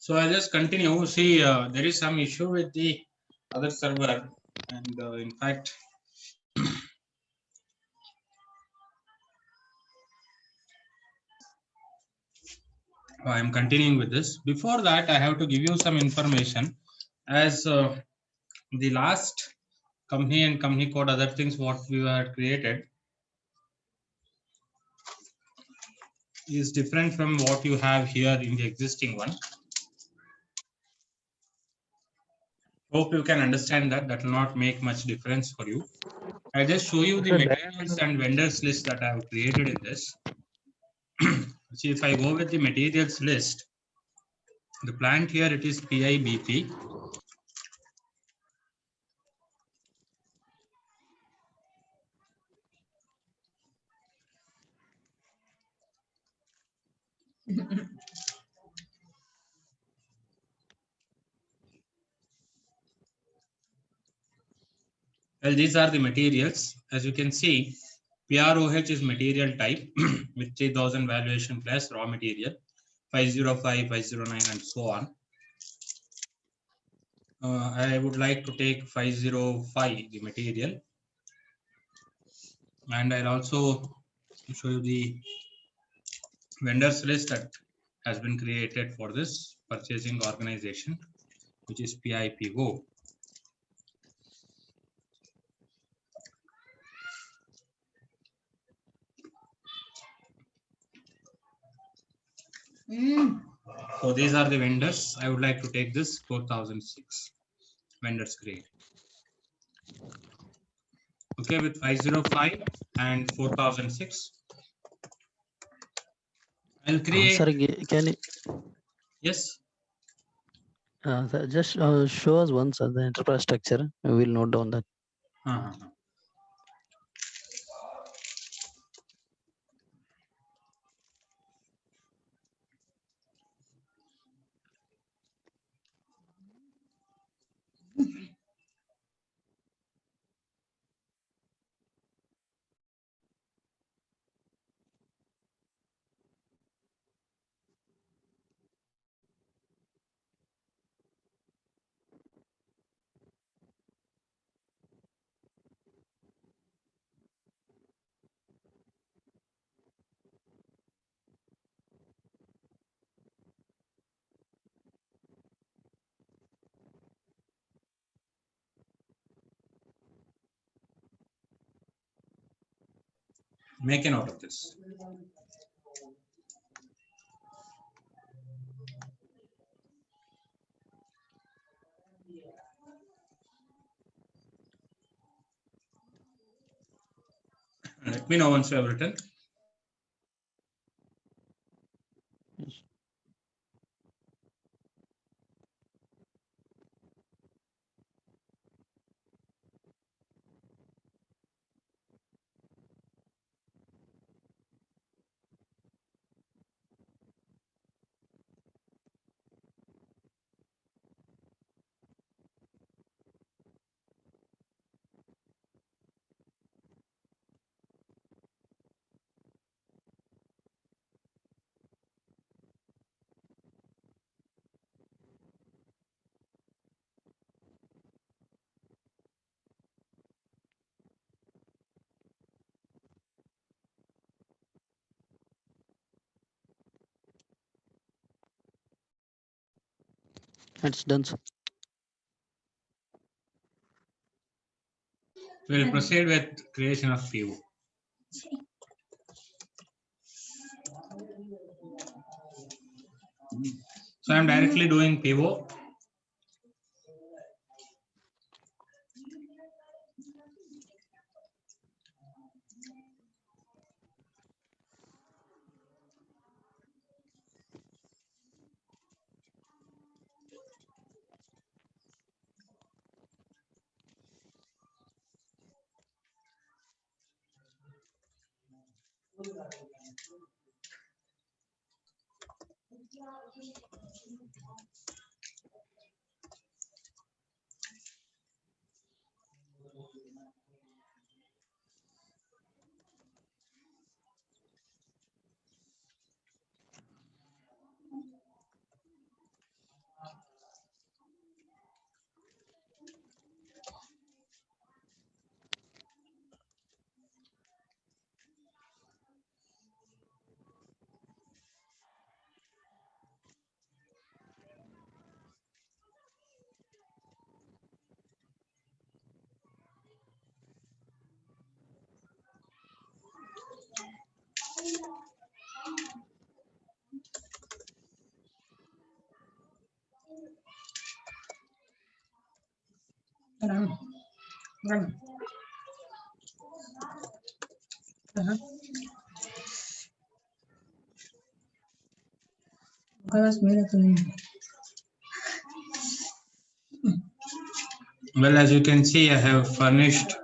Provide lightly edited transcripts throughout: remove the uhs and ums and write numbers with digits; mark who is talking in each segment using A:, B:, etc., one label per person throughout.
A: So I'll just continue. See, there is some issue with the other server, and in fact, I'm continuing with this. Before that, I have to give you some information. As the last company and company code, other things what we had created is different from what you have here in the existing one. Hope you can understand that. That will not make much difference for you. I just show you the
B: Sir,
A: materials and vendors list that I have created in this. See, if I go with the materials list, the plant here it is PIBP. Well, these are the materials. As you can see, PROH is material type with 3000 valuation plus raw material, 505, 509, and so on. I would like to take 505, the material, and I'll also show you the vendors list that has been created for this purchasing organization, which is PIPO. So these are the vendors. I would like to take this 4006 vendors grade. Okay, with 505 and 4006. I'll create.
B: sir, can you
A: Yes.
B: sir, just show us once the enterprise structure? We will note down that.
A: Uh-huh. Make a note of this. Let me know once you have written.
B: Yes. It's done, sir.
A: We'll proceed with creation of PO. So I'm directly doing PO. Well, as you can see, I have furnished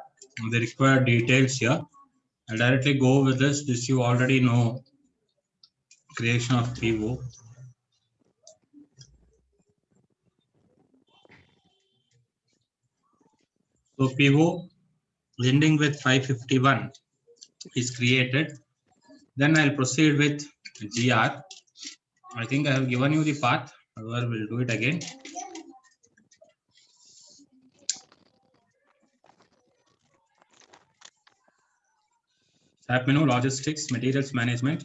A: the required details here. I'll directly go with this. This you already know, creation of PO. So PO ending with 551 is created. Then I'll proceed with GR. I think I have given you the path. However, we'll do it again. SAP menu, logistics, materials management,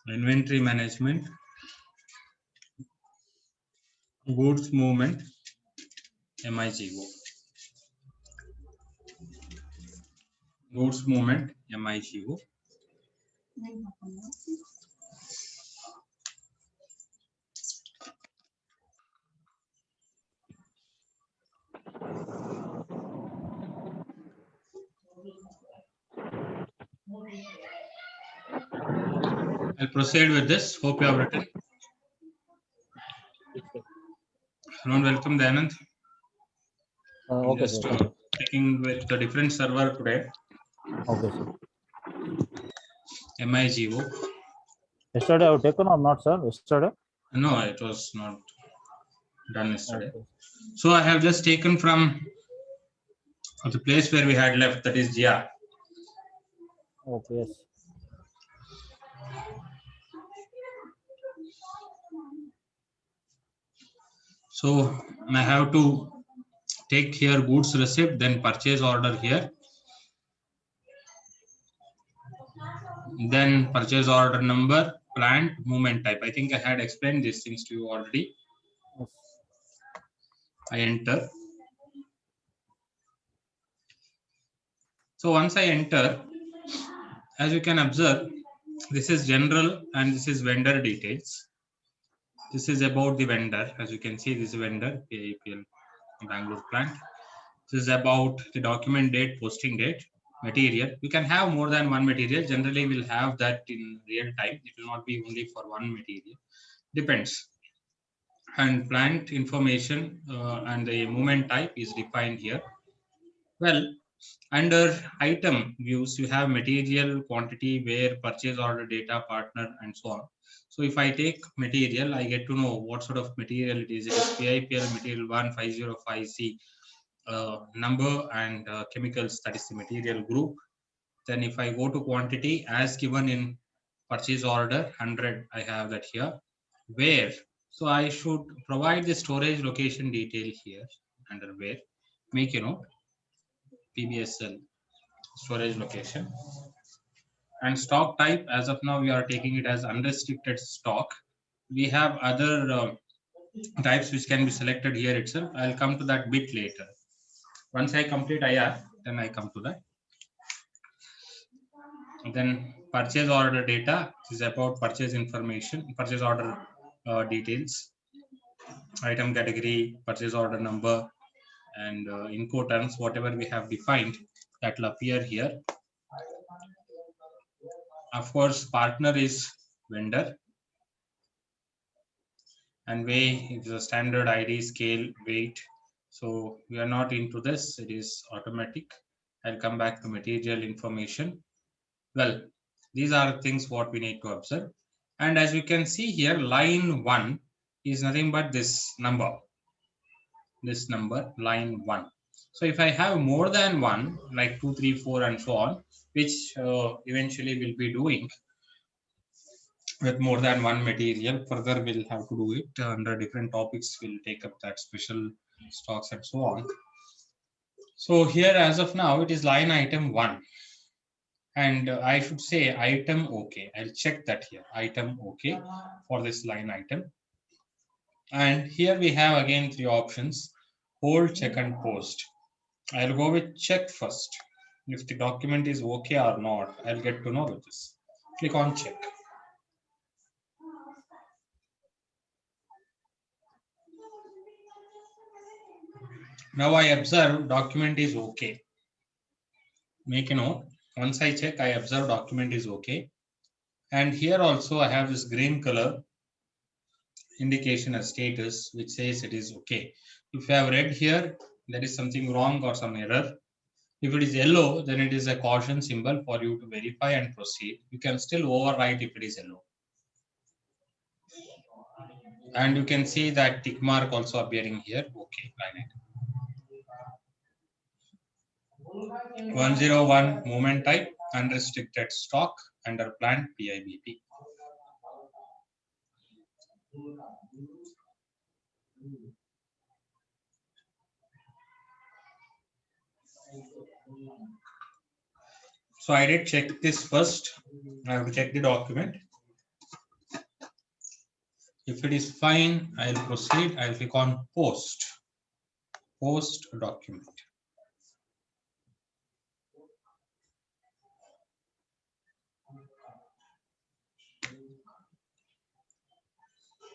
A: inventory management, goods movement, MIGO. Goods movement, MIGO. I'll proceed with this. Hope you have written. Hello and welcome, Dayanand.
C: Okay,
A: Just
C: sir.
A: checking with the different server today.
C: Okay, sir.
A: MIGO.
C: Yesterday I have taken or not, sir? Yesterday?
A: No, it was not done yesterday.
C: Okay.
A: So I have just taken from the place where we had left, that is GR.
C: Okay, yes.
A: So I have to take here goods receipt, then purchase order here. Then purchase order number, plant, movement type. I think I had explained these things to you already.
C: Yes.
A: I enter. So once I enter, as you can observe, this is general and this is vendor details. This is about the vendor. As you can see, this is vendor, PIPL Bangalore plant. This is about the document date, posting date, material. You can have more than one material. Generally, we'll have that in real time. It will not be only for one material. Depends. And plant information and the movement type is defined here. Well, under item views, you have material, quantity, where, purchase order, data, partner, and so on. So if I take material, I get to know what sort of material it is. It is PIPL material 1505C number and chemicals, that is the material group. Then if I go to quantity as given in purchase order 100, I have that here. Where? So I should provide the storage location detail here under where. Make a note. PBSL storage location. And stock type, as of now, we are taking it as unrestricted stock. We have other types which can be selected here itself. I'll come to that bit later. Once I complete IR, then I come to that. Then purchase order data is about purchase information, purchase order details, item category, purchase order number, and Incoterms, whatever we have defined, that will appear here. Of course, partner is vendor, and weigh is a standard ID, scale, weight. So we are not into this, it is automatic. I'll come back to material information. Well, these are things what we need to observe. And as you can see here, line 1 is nothing but this number, line 1. So if I have more than one, like 2, 3, 4, and so on, which eventually we'll be doing with more than one material, further we'll have to do it under different topics. We'll take up that special stocks and so on. So here, as of now, it is line item 1. And I should say item okay. I'll check that here, item okay for this line item. And here we have again 3 options: hold, check, and post. I'll go with check first. If the document is okay or not, I'll get to know with this. Click on check. Now I observe document is okay. Make a note. Once I check, I observe document is okay. And here also I have this green color indication as status, which says it is okay. If you have read here, there is something wrong or some error. If it is yellow, then it is a caution symbol for you to verify and proceed. You can still overwrite if it is yellow. And you can see that tick mark also appearing here. Okay, line it. 101 movement type, unrestricted stock under plant PIBP. So I did check this first. I have to check the document. If it is fine, I'll proceed. I'll click on post. Post document.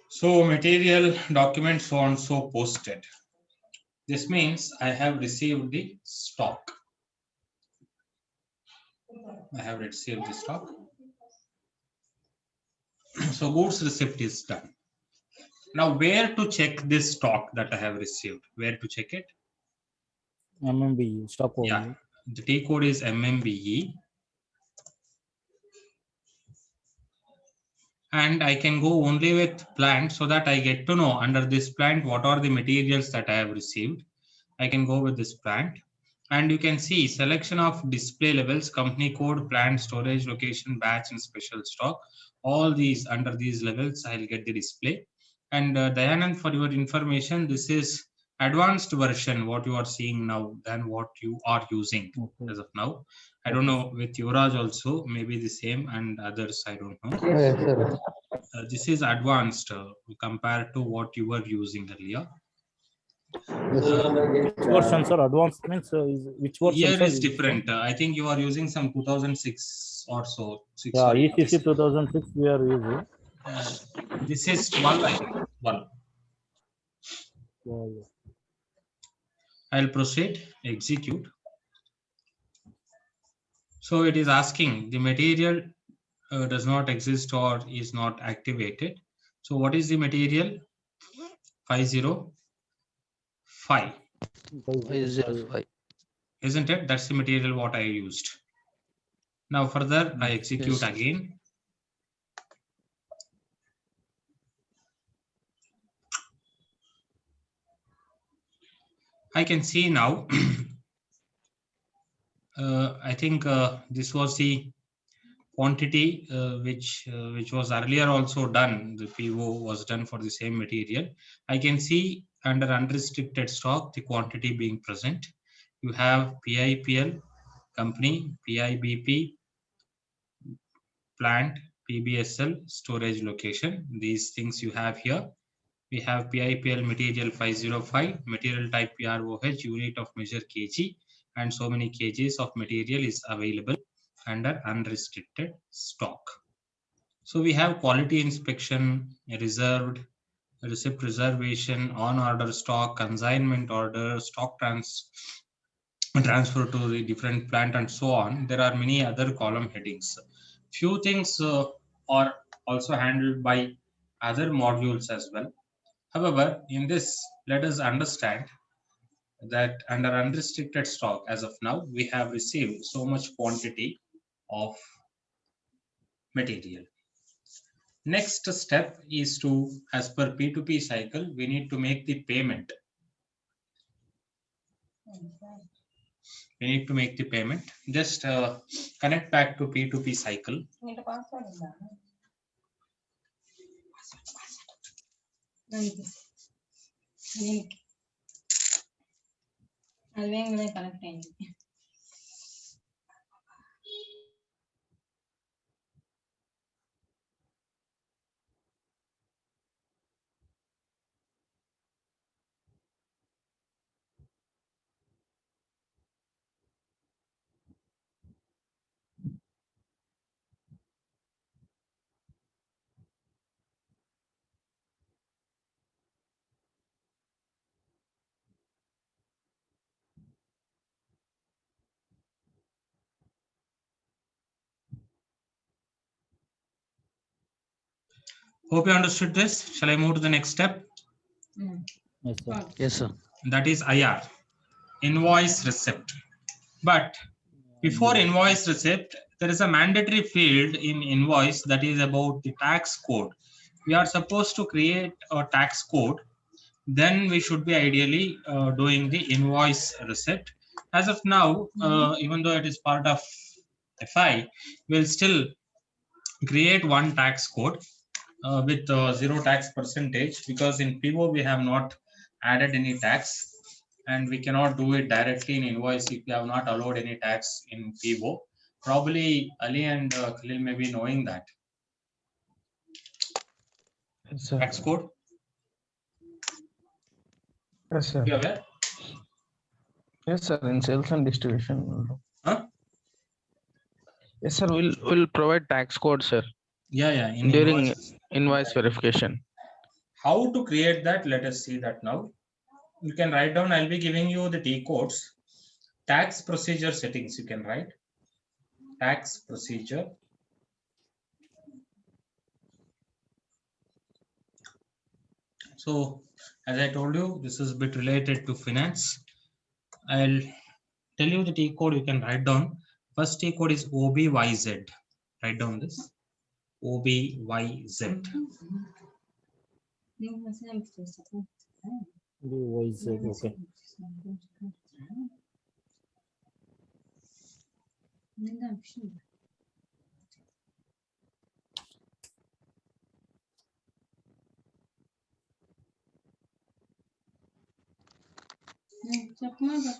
A: So material document so and so posted. This means I have received the stock. I have received the stock. So goods receipt is done. Now where to check this stock that I have received? Where to check it?
C: MMB stock
A: Yeah,
C: overview.
A: the T code is MMBE. And I can go only with plant so that I get to know under this plant what are the materials that I have received. I can go with this plant. And you can see selection of display levels, company code, plant, storage, location, batch, and special stock. All these under these levels, I'll get the display. And Dayanand, for your information, this is advanced version, what you are seeing now than what you are using
C: Okay.
A: as of now. I don't know with Yuvraj also, maybe the same, and others, I don't know.
B: Yes, sir.
A: This is advanced compared to what you were using earlier.
B: Yes, sir.
C: Which version, sir? Advanced means is which version,
A: Year
C: sir?
A: is different. I think you are using some 2006 or so. 6
C: Yeah,
A: or 8.
C: ECC 2006 we are using.
A: This is 12, I think. 12.
C: Yeah, yeah.
A: I'll proceed, execute. So it is asking the material does not exist or is not activated. So what is the material? 505.
B: 505.
A: Isn't it? That's the material what I used. Now further, I execute
B: Yes.
A: again. I can see now. I think this was the quantity which was earlier also done. The PO was done for the same material. I can see under unrestricted stock the quantity being present. You have PIPL company, PIBP plant, PBSL storage location. These things you have here. We have PIPL material 505, material type PROH, unit of measure kg, and so many kgs of material is available under unrestricted stock. So we have quality inspection, reserved, receipt reservation, on order stock, consignment order, stock transfer to the different plant, and so on. There are many other column headings. Few things are also handled by other modules as well. However, in this, let us understand that under unrestricted stock, as of now, we have received so much quantity of material. Next step is to, as per P2P cycle, we need to make the payment. We need to make the payment. Just connect back to P2P cycle. Hope you understood this. Shall I move to the next step?
C: Yes, sir.
B: Yes, sir.
A: That is IR, invoice receipt. But before invoice receipt, there is a mandatory field in invoice that is about the tax code. We are supposed to create a tax code. Then we should be ideally doing the invoice receipt. As of now, even though it is part of FI, we'll still create one tax code with zero tax percentage, because in PO we have not added any tax, and we cannot do it directly in invoice if we have not allowed any tax in PO. Probably Ali and Khalil may be knowing that.
D: Yes, sir.
A: Tax code,
D: Yes, sir.
A: you aware?
D: Yes, sir. In sales and distribution. we'll do.
A: Huh?
D: Yes, sir. We'll provide tax code, sir,
A: Yeah, in
D: during
A: invoice.
D: invoice verification.
A: How to create that? Let us see that now. You can write down. I'll be giving you the T codes. Tax procedure settings. You can write tax procedure. So, as I told you, this is a bit related to finance. I'll tell you the T code. You can write down. First T code is OBYZ. Write down this. OBYZ.
C: OBYZ, okay.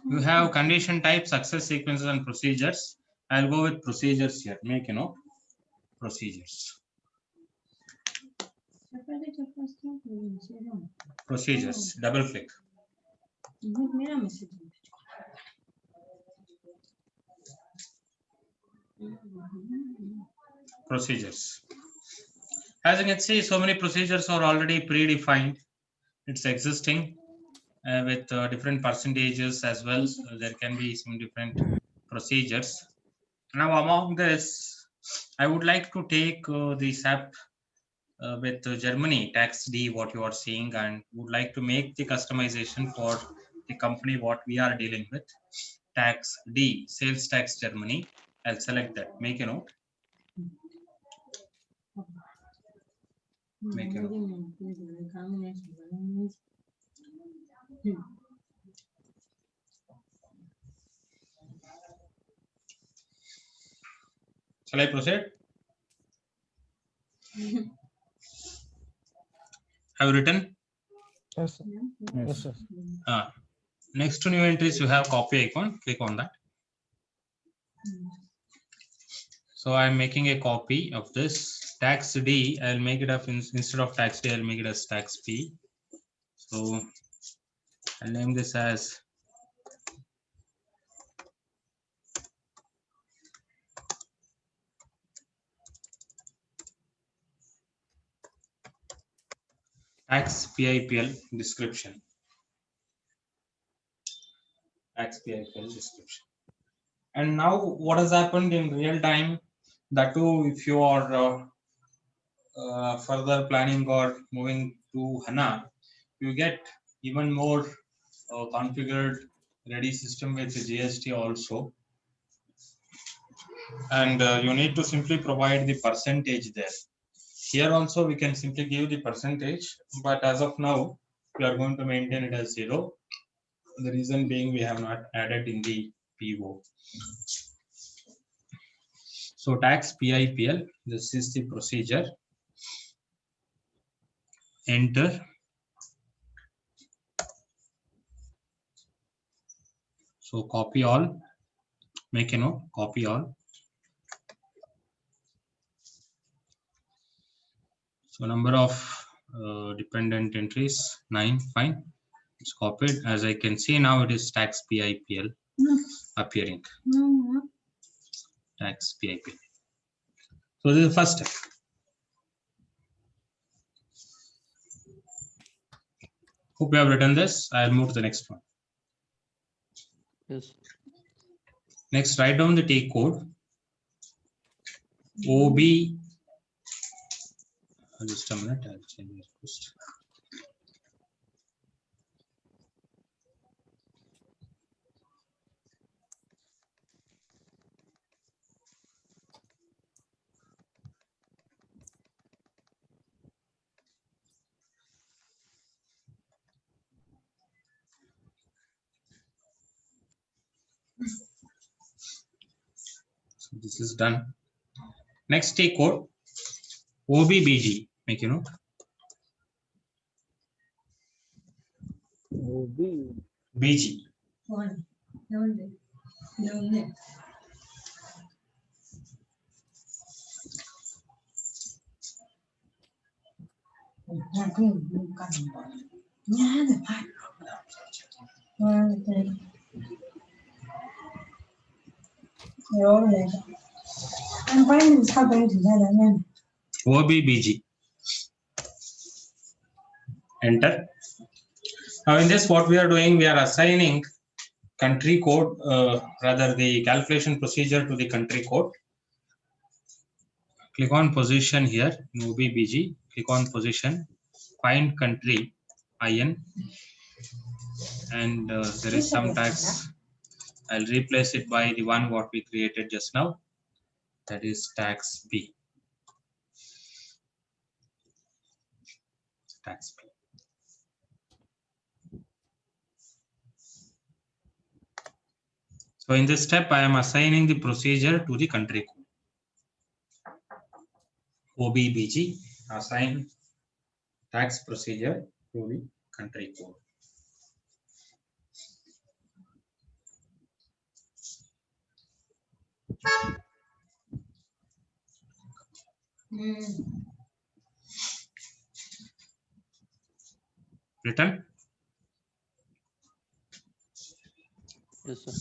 A: You have condition type, success sequences, and procedures. I'll go with procedures here. Make a note. Procedures. Procedures. Double click. Procedures. As you can see, so many procedures are already predefined. It's existing with different percentages as well. So there can be some different procedures. Now, among this, I would like to take the SAP with Germany tax D, what you are seeing, and would like to make the customization for the company what we are dealing with. Tax D, sales tax Germany. I'll select that. Make a note. Make a note. Shall I proceed? Have you written?
D: Yes, sir. Yes, sir.
A: Next to new entries, you have copy icon. Click on that. So I'm making a copy of this tax D. I'll make it up instead of tax D. I'll make it as tax P. So I'll name this as tax PIPL description. Tax PIPL description. And now what has happened in real time, that too if you are further planning or moving to HANA, you get even more configured ready system with GST also. And you need to simply provide the percentage there. Here also we can simply give the percentage, but as of now, we are going to maintain it as 0. The reason being we have not added in the PO. So tax PIPL, this is the procedure. Enter. So copy all, make a note, copy all. So number of dependent entries, 9, fine. It's copied. As I can see now, it is tax PIPL appearing. Tax PIPL. So this is the first step. Hope you have written this. I'll move to the next one.
B: Yes.
A: Next, write down the T code. OB Just a minute, I'll change the request. So this is done. Next take code OBBG. Make you know. BG. OBBG. Enter. Now in this, what we are doing, we are assigning country code, rather the calculation procedure to the country code. Click on position here in OBBG. Click on position, find country IN, and there is some tax. I'll replace it by the one what we created just now. That is tax B. Tax B. So in this step, I am assigning the procedure to the country code. OBBG, assign tax procedure to the country code. Written?
B: Yes, sir.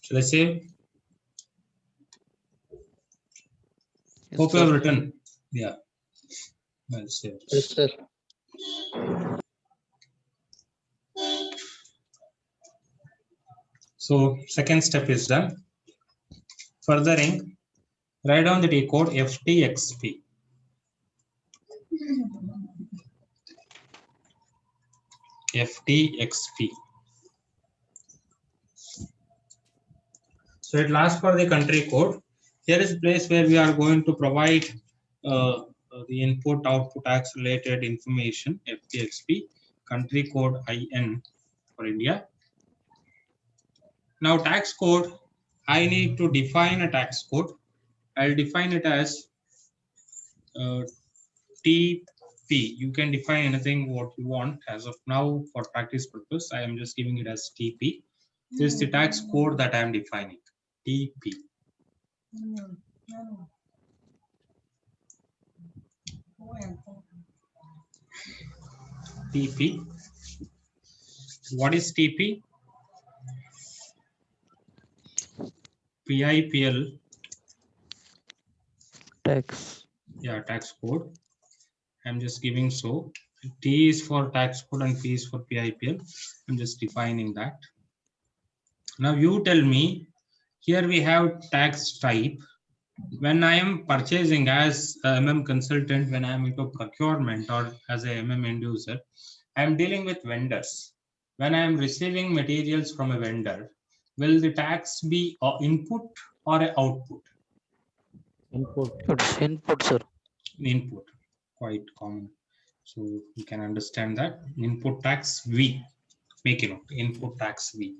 A: Shall I save?
B: Yes,
A: Hope you have
B: sir.
A: written. Yeah. I'll save.
B: Yes, sir.
A: So second step is done. Furthering, write down the take code FTXP. FTXP. So it asks for the country code. Here is a place where we are going to provide the input output tax related information. FTXP, country code IN for India. Now tax code, I need to define a tax code. I'll define it as TP. You can define anything what you want. As of now, for practice purpose, I am just giving it as TP. This is the tax code that I am defining. TP. TP. What is TP? PIPL.
B: Tax.
A: Yeah, tax code. I'm just giving so. T is for tax code and P is for PIPL. I'm just defining that. Now you tell me, here we have tax type. When I am purchasing as a MM consultant, when I am into procurement or as a MM end user, I am dealing with vendors. When I am receiving materials from a vendor, will the tax be input or a output?
C: Input.
B: It's input, sir.
A: Input, quite common. So you can understand that input tax V. Make it note, input tax V.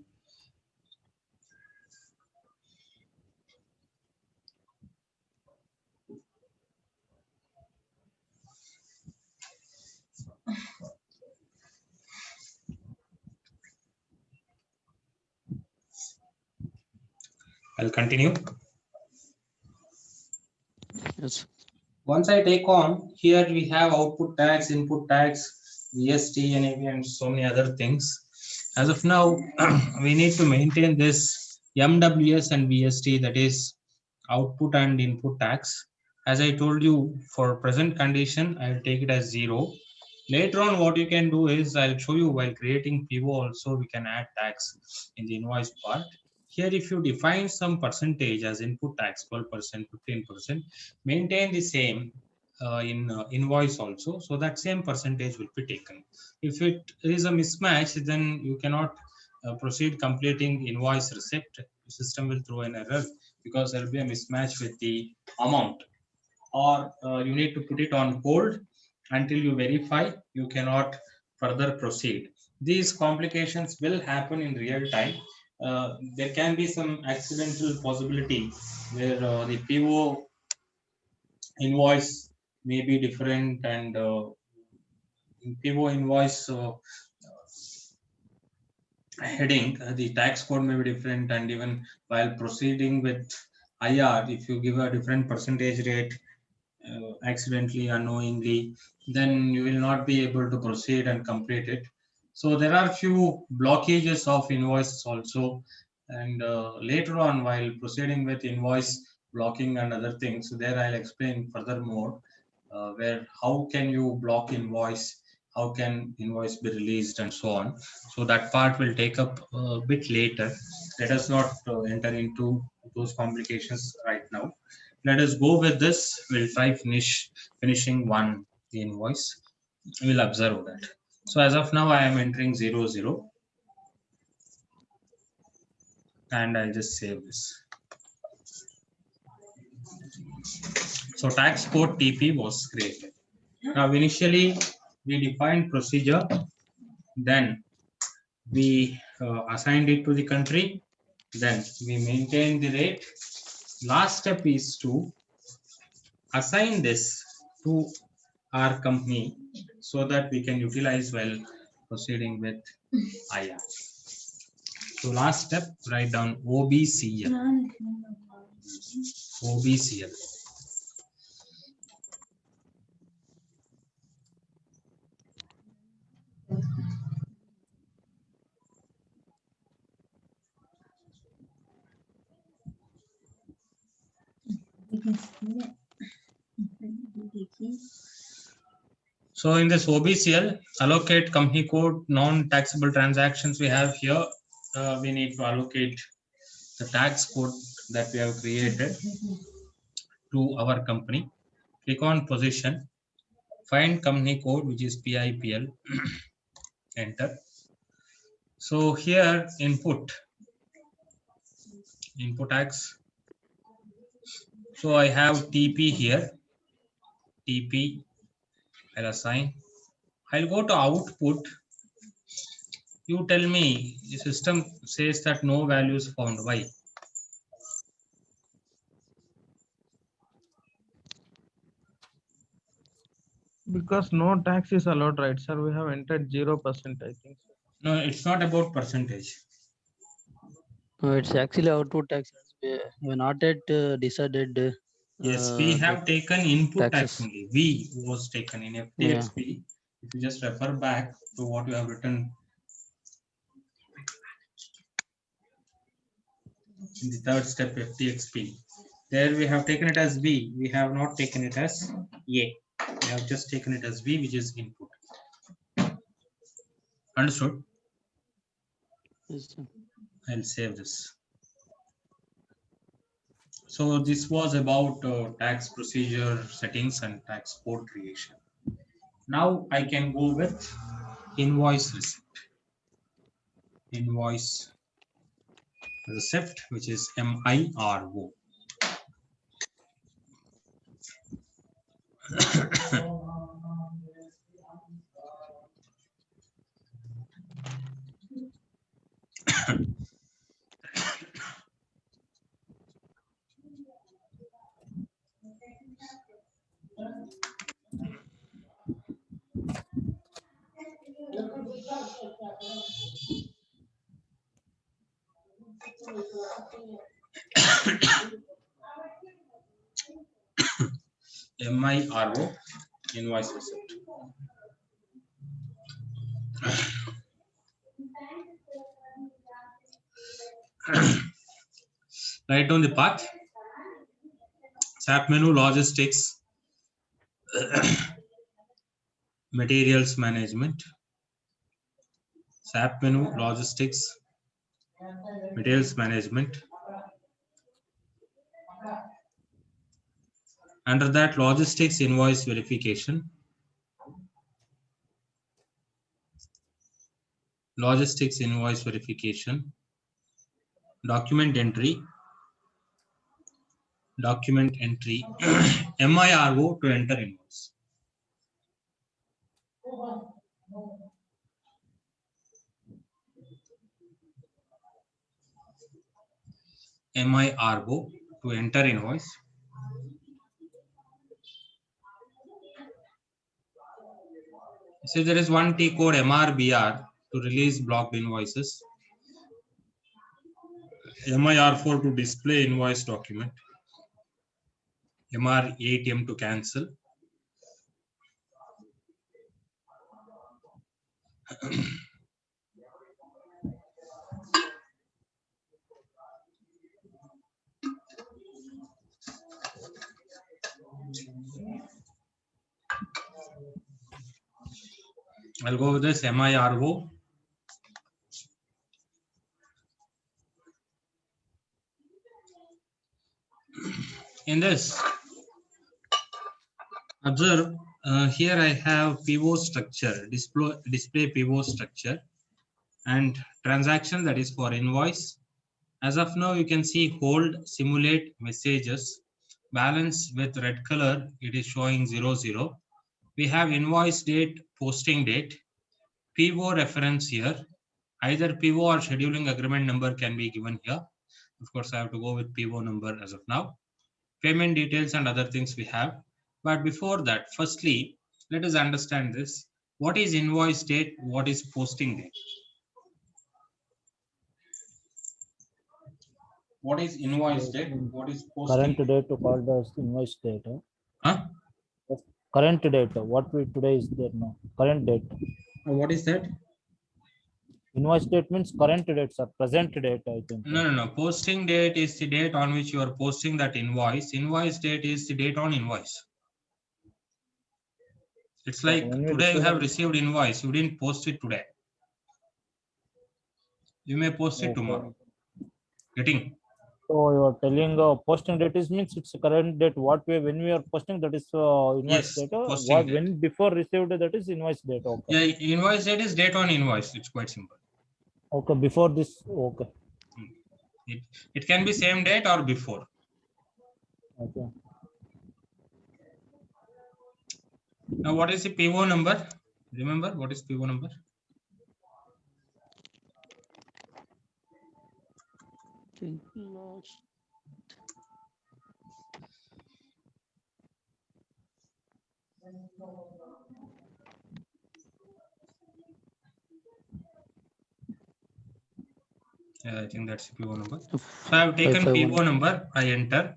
A: I'll continue.
B: Yes.
A: Once I take on, here we have output tax, input tax, GST, NAV, and so many other things. As of now, we need to maintain this MWS and VST, that is output and input tax. As I told you, for present condition, I will take it as 0. Later on, what you can do is I'll show you while creating PO also we can add tax in the invoice part. Here, if you define some percentage as input tax, 12%, 15%, maintain the same in invoice also, so that same percentage will be taken. If it is a mismatch, then you cannot proceed completing invoice receipt. The system will throw an error because there will be a mismatch with the amount, or you need to put it on hold until you verify. You cannot further proceed. These complications will happen in real time. There can be some accidental possibility where the PO invoice may be different, and in PO invoice heading, the tax code may be different, and even while proceeding with IR, if you give a different percentage rate accidentally, unknowingly, then you will not be able to proceed and complete it. So there are few blockages of invoices also, and later on while proceeding with invoice blocking and other things, there I'll explain furthermore where how can you block invoice, how can invoice be released, and so on. So that part will take up a bit later. Let us not enter into those complications right now. Let us go with this. We'll try finishing one the invoice. We'll observe that. So as of now, I am entering 00, and I'll just save this. So tax code TP was created. Now initially we defined procedure, then we assigned it to the country, then we maintain the rate. Last step is to assign this to our company so that we can utilize while proceeding with IR. So last step, write down OBCL. OBCL. So in this OBCL, allocate company code, non-taxable transactions we have here. We need to allocate the tax code that we have created to our company. Click on position, find company code, which is PIPL, enter. So here input tax. So I have TP here, TP, I'll assign. I'll go to output. You tell me, the system says that no values found. Why?
D: Because no tax is allowed, right, sir? We have entered 0%, I think.
A: No, it's not about percentage.
B: No, it's actually output tax. We not yet decided.
A: Yes, we have taken input tax
B: taxes.
A: only. V was taken in FTXP. If you just refer back to what you have written in the third step, FTXP, there we have taken it as V. We have not taken it as A. We have just taken it as V, which is input. Understood?
B: Yes, sir.
A: I'll save this. So this was about tax procedure settings and tax code creation. Now I can go with invoice receipt. Invoice receipt, which is MIRO. MIRO, invoice receipt. Write down the path. SAP menu, logistics. materials management, SAP menu, logistics, materials management. Under that, logistics invoice verification, logistics invoice verification, document entry, MIRO to enter invoice. MIRO to enter invoice. So there is one T code MRBR to release blocked invoices. MIR4 to display invoice document. MR8M to cancel. I'll go with this MIRO. In this, observe here I have pivot structure, display pivot structure, and transaction, that is for invoice. As of now, you can see hold, simulate, messages, balance with red color, it is showing 00. We have invoice date, posting date, PO reference here. Either PO or scheduling agreement number can be given here. Of course, I have to go with PO number as of now. Payment details and other things we have. But before that, firstly, let us understand this. What is invoice date? What is posting date? What is invoice date? What is posting
C: Current date called as invoice date.
A: Huh?
C: Current date. What we today is there now. Current date.
A: What is that?
C: Invoice date means current date, sir. Present date, I think.
A: No. Posting date is the date on which you are posting that invoice. Invoice date is the date on invoice. It's like
C: when we
A: today you
C: receive
A: have
C: it-
A: received invoice. You didn't post it today. You may post it
C: Okay.
A: tomorrow. Getting?
C: So you are telling posting date is means it's current date. What we when we are posting, that is invoice
A: Yes,
C: date.
A: posting
C: What
A: date.
C: when before received, that is invoice date. Okay.
A: Yeah, invoice date is date on invoice. It's quite simple.
C: Okay. Before this. Okay.
A: It can be same date or before.
C: Okay.
A: Now, what is the PO number? Remember what is PO number?
B: Think lost.
A: Yeah, I think that's PO number. So I have taken
B: 551.
A: PO number. I enter.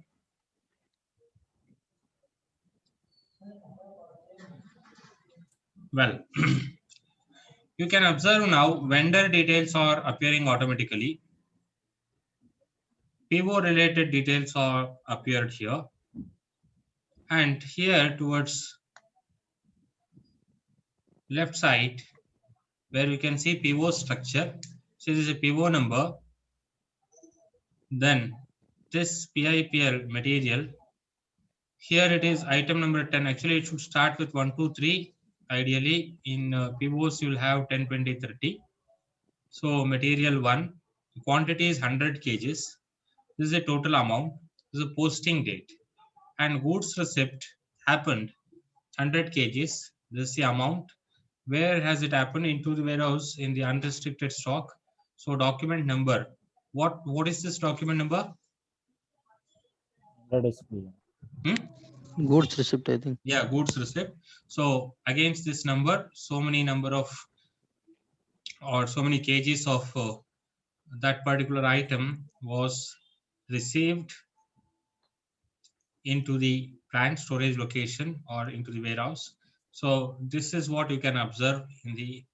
A: Well, you can observe now vendor details are appearing automatically. PO related details are appeared here. And here towards left side, where you can see PO structure. So this is a PO number. Then this PIPL material. Here it is item number 10. Actually, it should start with 1, 2, 3. Ideally, in POs, you'll have 10, 20, 30. So material 1, quantity is 100 kgs. This is a total amount. This is a posting date. And goods receipt happened 100 kgs. This is the amount. Where has it happened? Into the warehouse in the unrestricted stock. So document number. What is this document number?
C: That is clear.
B: Goods receipt, I think.
A: Yeah, goods receipt. So against this number, so many number of or so many kgs of that particular item was received into the planned storage location or into the warehouse. So this is what you can observe in the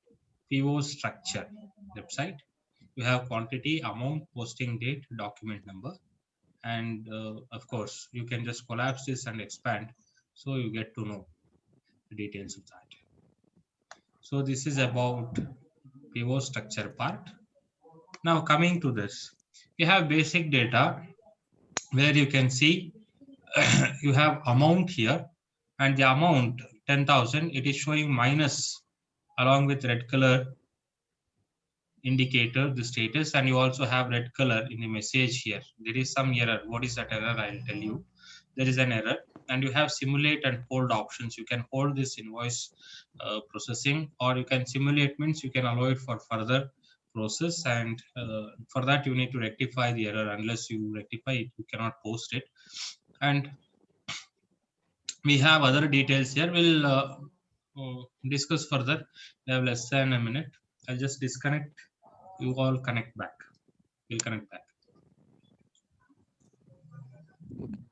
A: PO structure website. You have quantity, amount, posting date, document number, and of course you can just collapse this and expand, so you get to know the details of that. So this is about pivot structure part. Now coming to this, you have basic data where you can see you have amount here, and the amount 10,000, it is showing minus along with red color indicator the status, and you also have red color in the message here. There is some error. What is that error? I'll tell you. There is an error, and you have simulate and hold options. You can hold this invoice processing, or you can simulate, means you can allow it for further process, and for that you need to rectify the error. Unless you rectify it, you cannot post it. And we have other details here. We'll discuss further. We have less than a minute. I'll just disconnect. You all connect back. We'll connect back.
B: Okay.